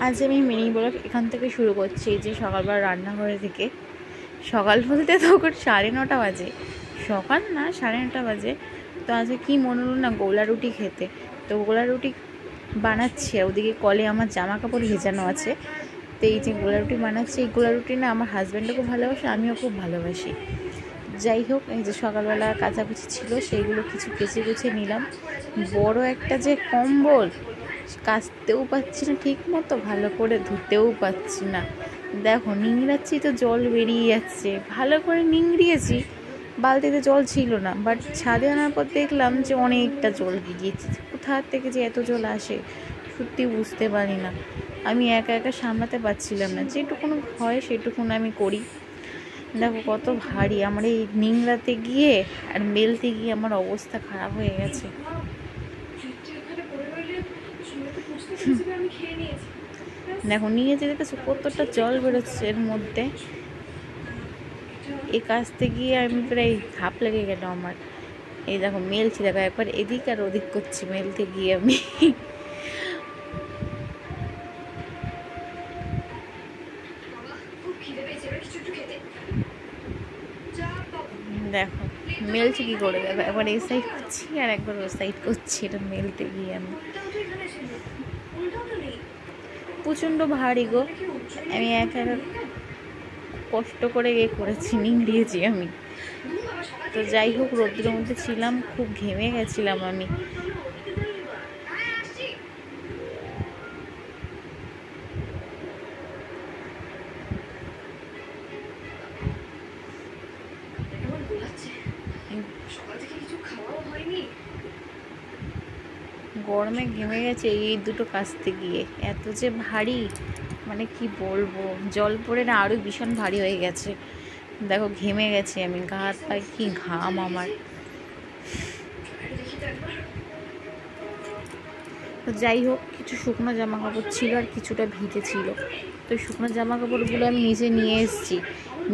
আজ আমি mini blog এখান থেকে শুরু করছি, যে সকালবেলা রান্নাঘরে থেকে। সকাল বলতে তখন 9:30 বাজে, সকাল না 9:30 বাজে। তো আজকে কি মনে হলো না গোলা রুটি খেতে, তো গোলা রুটি বানাচ্ছি। ওদিকে কলে আমার জামা কাপড় ভেজানো আছে, তো এই যে গোলা রুটি বানাচ্ছি। এই গোলা রুটি না আমার হাজব্যান্ডও খুব ভালোবাসে, আমিও খুব ভালোবাসি। যাই হোক, এই যে সকালবেলা কাচাকুচি ছিল, সেইগুলো কিছু কেচে কুচে নিলাম। বড় একটা যে কম্বল, কাচতেও পাচ্ছি না ঠিক মতো, ভালো করে ধুতেও পাচ্ছি না। দেখো নিংড়াচ্ছি তো জল বেরিয়ে যাচ্ছে। ভালো করে নিংড়িয়েছি, বালতিতে জল ছিল না, বাট ছাদে আনার পর দেখলাম যে অনেকটা জল গিয়েছে। কোথা থেকে যে এত জল আসে সত্যি বুঝতে পারি না। আমি একা একা সামলাতে পারছিলাম না, যেটুকুন হয় সেটুকুন আমি করি। দেখো কত ভারী, আমার এই নিংড়াতে গিয়ে আর মেলতে গিয়ে আমার অবস্থা খারাপ হয়ে গেছে। দেখো নিয়ে যেতে কতটা জল বেরোচ্ছে এর মধ্যে। এই কাজতে গিয়ে আমি প্রায় ঘাপ লেগে গেল আমার। এই দেখো মেলছি, দেখো একবার এদিক আর ওদিক করছি মেলতে গিয়ে আমি। দেখো মেলছি কি করে, দেখো একবার এই সাইড করছি আর একবার ওই সাইড করছি, এটা মেলতে গিয়ে আমি। প্রচণ্ড ভারী গো, আমি একা একা কষ্ট করে করেছি, নিংড়িয়েছি আমি। তো যাই হোক, রোদ্রের মধ্যে ছিলাম, খুব ঘেমে গেছিলাম আমি। গরমে ঘেমে গেছে এই দুটো কাচতে গিয়ে, এত যে ভারী মানে কি বলবো। জল পড়ে না আরও ভীষণ ভারী হয়ে গেছে। দেখো ঘেমে গেছে আমি, গা হাত পায়ে কি ঘাম আমার। তো যাই হোক, কিছু শুকনো জামা কাপড় ছিল আর কিছুটা ভিজে ছিল। তো শুকনো জামা কাপড়গুলো আমি নিচে নিয়ে এসেছি।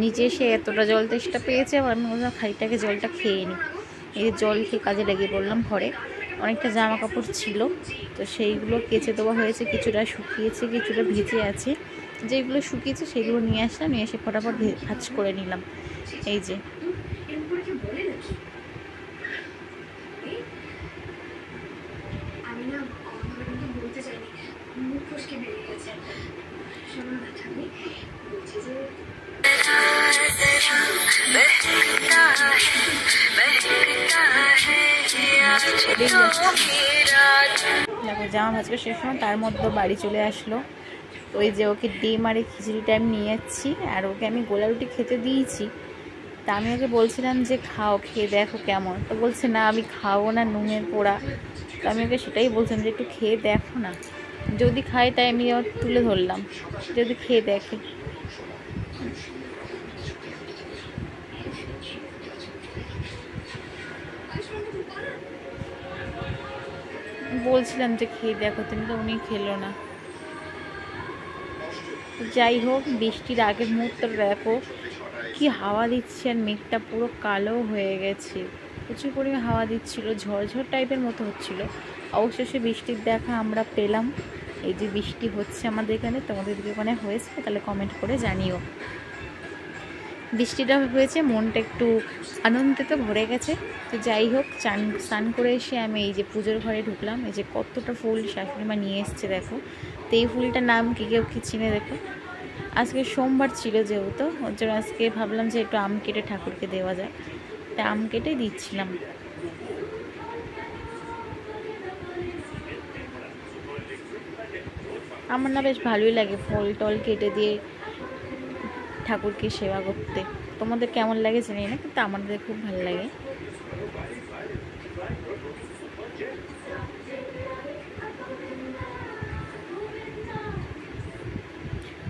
নিচে এসে এতটা জল তেষ্টা পেয়েছে, আবার আমি বললাম খানিকটাকে জলটা খেয়ে নিই। এই জল খেয়ে কাজে লেগে পড়লাম। ঘরে অনেকটা জামা কাপড় ছিল, তো সেইগুলো কেচে দেওয়া হয়েছে। কিছুটা শুকিয়েছে, কিছুটা ভিজে আছে। যেগুলো শুকিয়েছে সেগুলো নিয়ে আসলাম, নিয়ে এসে ফটাফট ভাঁজ করে নিলাম। এই যে দেখো জামা ভাজ করে শেষ সময় তার মধ্যে বাড়ি চলে আসলো। ওই যে ওকে ডিম আর খিচুড়ি টাইম নিয়ে যাচ্ছি, আর ওকে আমি গোলা রুটি খেতে দিয়েছি। তা আমি ওকে বলছিলাম যে খাও, খেয়ে দেখো কেমন। তো বলছে না আমি খাবো না, নুনের পোড়া। তো আমি ওকে সেটাই বলছিলাম যে একটু খেয়ে দেখো না, যদি খাই তাই আমি আবার তুলে ধরলাম, যদি খেয়ে দেখে। বলছিলাম যে খেয়ে দেখো তুমি, তো উনি খেলো না। যাই হোক, বৃষ্টির আগের মুহূর্তটা দেখো কি হাওয়া দিচ্ছে, আর মেঘটা পুরো কালো হয়ে গেছে। প্রচুর পরিমাণে হাওয়া দিচ্ছিল, ঝড়ঝড় টাইপের মতো হচ্ছিল। অবশেষে বৃষ্টির দেখা আমরা পেলাম। এই যে বৃষ্টি হচ্ছে আমাদের এখানে, তোমাদের দিকে ওখানে হয়েছে তাহলে কমেন্ট করে জানিও। বৃষ্টিটা হয়েছে, মনটা একটু আনন্দতে ভরে গেছে। তো যাই হোক, স্নান করে এসে আমি এই যে পুজোর ঘরে ঢুকলাম। এই যে কতটা ফুল শাশুড়ি মা নিয়ে এসছে দেখো। তো এই ফুলটার নাম কি, কেউ কি চিনে দেখো। আজকে সোমবার ছিল যেহেতু, ওর জন্য আজকে ভাবলাম যে একটু আম কেটে ঠাকুরকে দেওয়া যায়, তাই আম কেটে দিচ্ছিলাম। আমার না বেশ ভালোই লাগে ফল টল কেটে দিয়ে ঠাকুরকে সেবা করতে। তোমাদের কেমন লাগে জানি না, কিন্তু আমাদের খুব ভালো লাগে।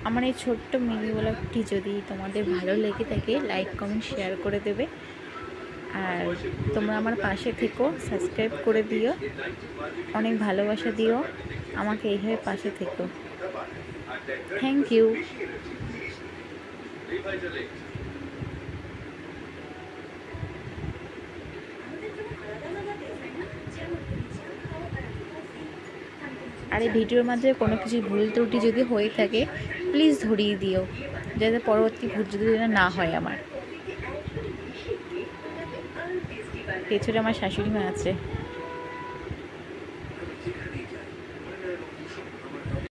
আমার এই ছোট্ট মিনি ব্লগটি যদি তোমাদের ভালো লেগে থাকে, লাইক কমেন্ট শেয়ার করে দেবে। আর তোমরা আমার পাশে থেকো, সাবস্ক্রাইব করে দিও, অনেক ভালোবাসা দিও আমাকে, এইভাবে পাশে থেকো। Thank you. আরে আমাদের ভিডিওর মাঝে কোনো কিছু ভুল ত্রুটি যদি হয়ে থাকে প্লিজ ধরিয়ে দিও, যাতে পরবর্তী ভুল যদি না হয়। আমার পেছনে আমার শাশুড়ি মা আছে।